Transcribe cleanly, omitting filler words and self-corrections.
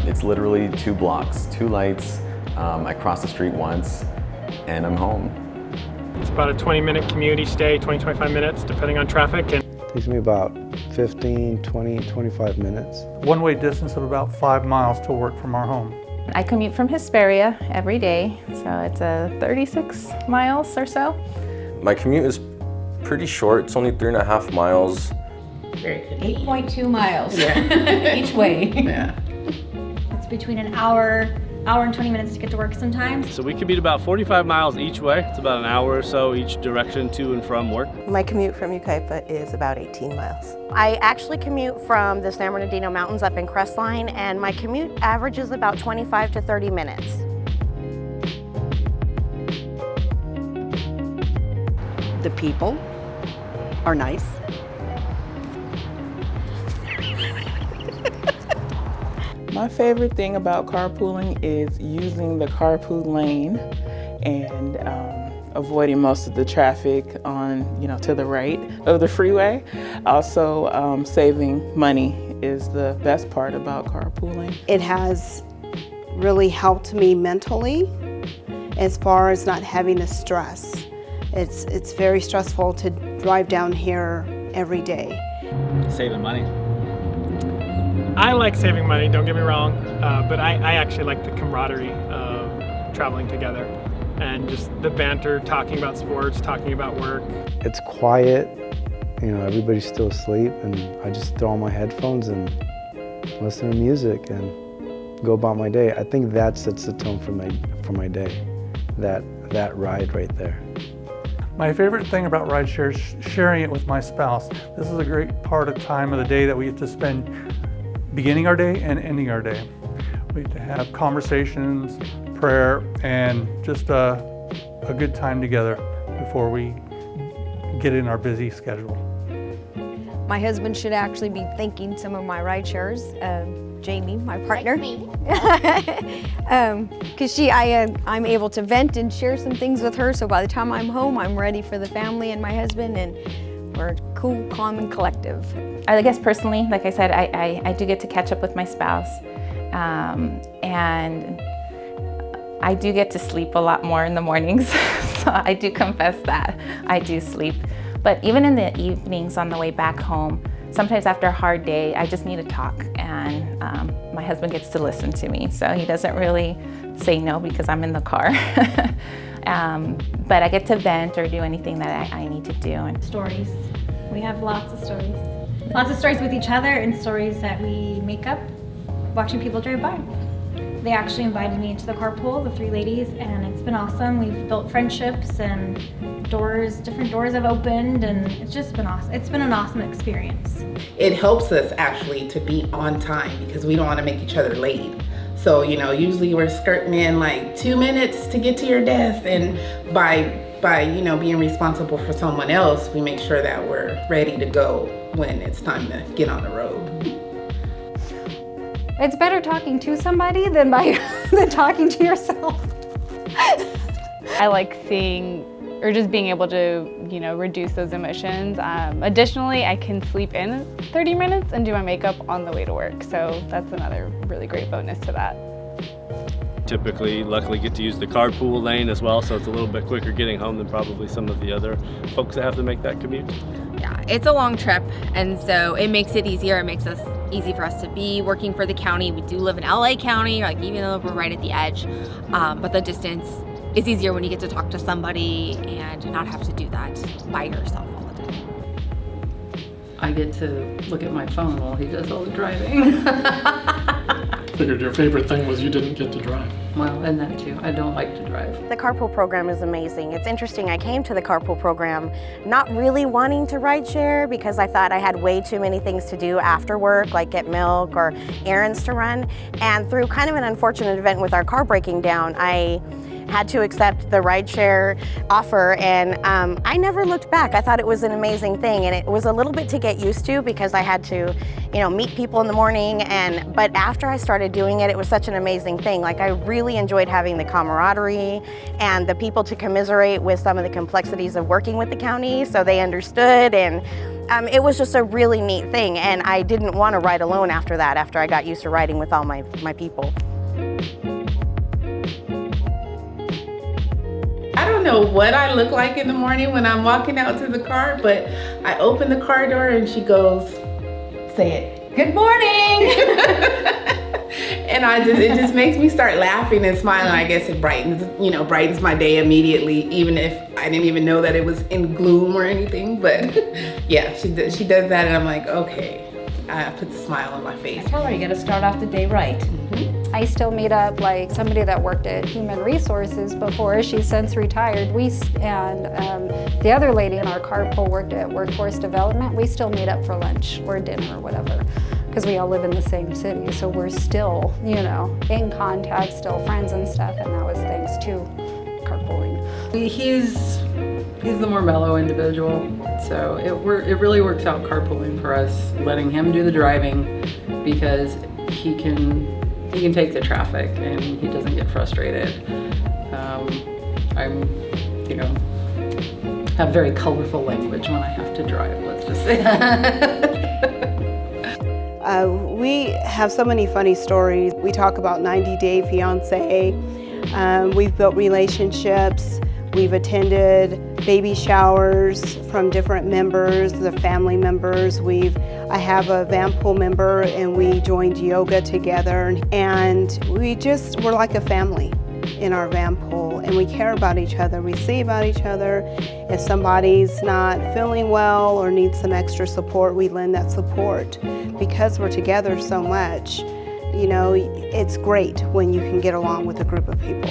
It's literally 2 blocks, 2 lights. I cross the street once and I'm home. It's about a 20-minute commute each day, 20-25 minutes, depending on traffic. And it takes me about 15, 20, 25 minutes. One-way distance of about 5 miles to work from our home. I commute from Hesperia every day, so it's 36 miles or so. My commute is pretty short. It's only 3.5 miles. 8.2 miles each way. Yeah. It's between an hour and 20 minutes to get to work sometimes. So we commute about 45 miles each way. It's about an hour or so each direction to and from work. My commute from Yucaipa is about 18 miles. I actually commute from the San Bernardino Mountains up in Crestline, and my commute averages about 25 to 30 minutes. The people are nice. My favorite thing about carpooling is using the carpool lane and avoiding most of the traffic on, to the right of the freeway. Also, saving money is the best part about carpooling. It has really helped me mentally as far as not having the stress. It's very stressful to drive down here every day. Saving money. I like saving money, don't get me wrong, but I actually like the camaraderie of traveling together and just the banter, talking about sports, talking about work. It's quiet, everybody's still asleep, and I just throw on my headphones and listen to music and go about my day. I think that sets the tone for my day, that ride right there. My favorite thing about rideshare is sharing it with my spouse. This is a great part of time of the day that we get to spend beginning our day and ending our day. We get to have conversations, prayer, and just a good time together before we get in our busy schedule. My husband should actually be thanking some of my ride shares, Jamie, my partner, because I'm able to vent and share some things with her. So by the time I'm home, I'm ready for the family and my husband, and we're cool, calm, and collective. I guess personally, like I said, I do get to catch up with my spouse, and I do get to sleep a lot more in the mornings. So I do confess that I do sleep. But even in the evenings on the way back home, sometimes after a hard day, I just need to talk, and my husband gets to listen to me. So he doesn't really say no because I'm in the car. But I get to vent or do anything that I need to do. And stories. We have lots of stories. Lots of stories with each other and stories that we make up watching people drive by. They actually invited me into the carpool, the 3 ladies, and it's been awesome. We've built friendships and different doors have opened, and it's just been awesome. It's been an awesome experience. It helps us actually to be on time because we don't want to make each other late. So, usually we're skirting in like 2 minutes to get to your desk, and by being responsible for someone else, we make sure that we're ready to go when it's time to get on the road. It's better talking to somebody than talking to yourself. I like seeing or just being able to, reduce those emotions. Additionally, I can sleep in 30 minutes and do my makeup on the way to work. So that's another really great bonus to that. Typically, luckily get to use the carpool lane as well, so it's a little bit quicker getting home than probably some of the other folks that have to make that commute. Yeah, it's a long trip, and so it makes it easier. It makes us easy for us to be working for the county. We do live in LA County, even though we're right at the edge, but the distance is easier when you get to talk to somebody and not have to do that by yourself all the time. I get to look at my phone while he does all the driving. Figured your favorite thing was you didn't get to drive. Well, and that too. I don't like to drive. The carpool program is amazing. It's interesting, I came to the carpool program not really wanting to ride share because I thought I had way too many things to do after work, like get milk or errands to run. And through kind of an unfortunate event with our car breaking down, I had to accept the rideshare offer, and I never looked back. I thought it was an amazing thing, and it was a little bit to get used to because I had to, meet people in the morning, but after I started doing it, it was such an amazing thing. Like, I really enjoyed having the camaraderie and the people to commiserate with some of the complexities of working with the county, so they understood, and it was just a really neat thing, and I didn't want to ride alone after that, after I got used to riding with all my people. I don't know what I look like in the morning when I'm walking out to the car, but I open the car door and she goes, say it, good morning. And it just makes me start laughing and smiling. I guess it brightens my day immediately, even if I didn't even know that it was in gloom or anything. But yeah, she does that, and I'm like, okay. I put a smile on my face. I tell her you got to start off the day right. I still meet up, like somebody that worked at Human Resources before. She's since retired. The other lady in our carpool worked at Workforce Development. We still meet up for lunch or dinner or whatever, because we all live in the same city. So we're still, in contact, still friends and stuff. And that was thanks to carpooling. He's the more mellow individual, so it really works out carpooling for us, letting him do the driving, because he can take the traffic and he doesn't get frustrated. I'm have very colorful language when I have to drive, let's just say. We have so many funny stories. We talk about 90-day fiance. We've built relationships. We've attended baby showers from different members, the family members. I have a van pool member, and we joined yoga together, and we're like a family in our van pool, and we care about each other. We see about each other. If somebody's not feeling well or needs some extra support, we lend that support. Because we're together so much, it's great when you can get along with a group of people.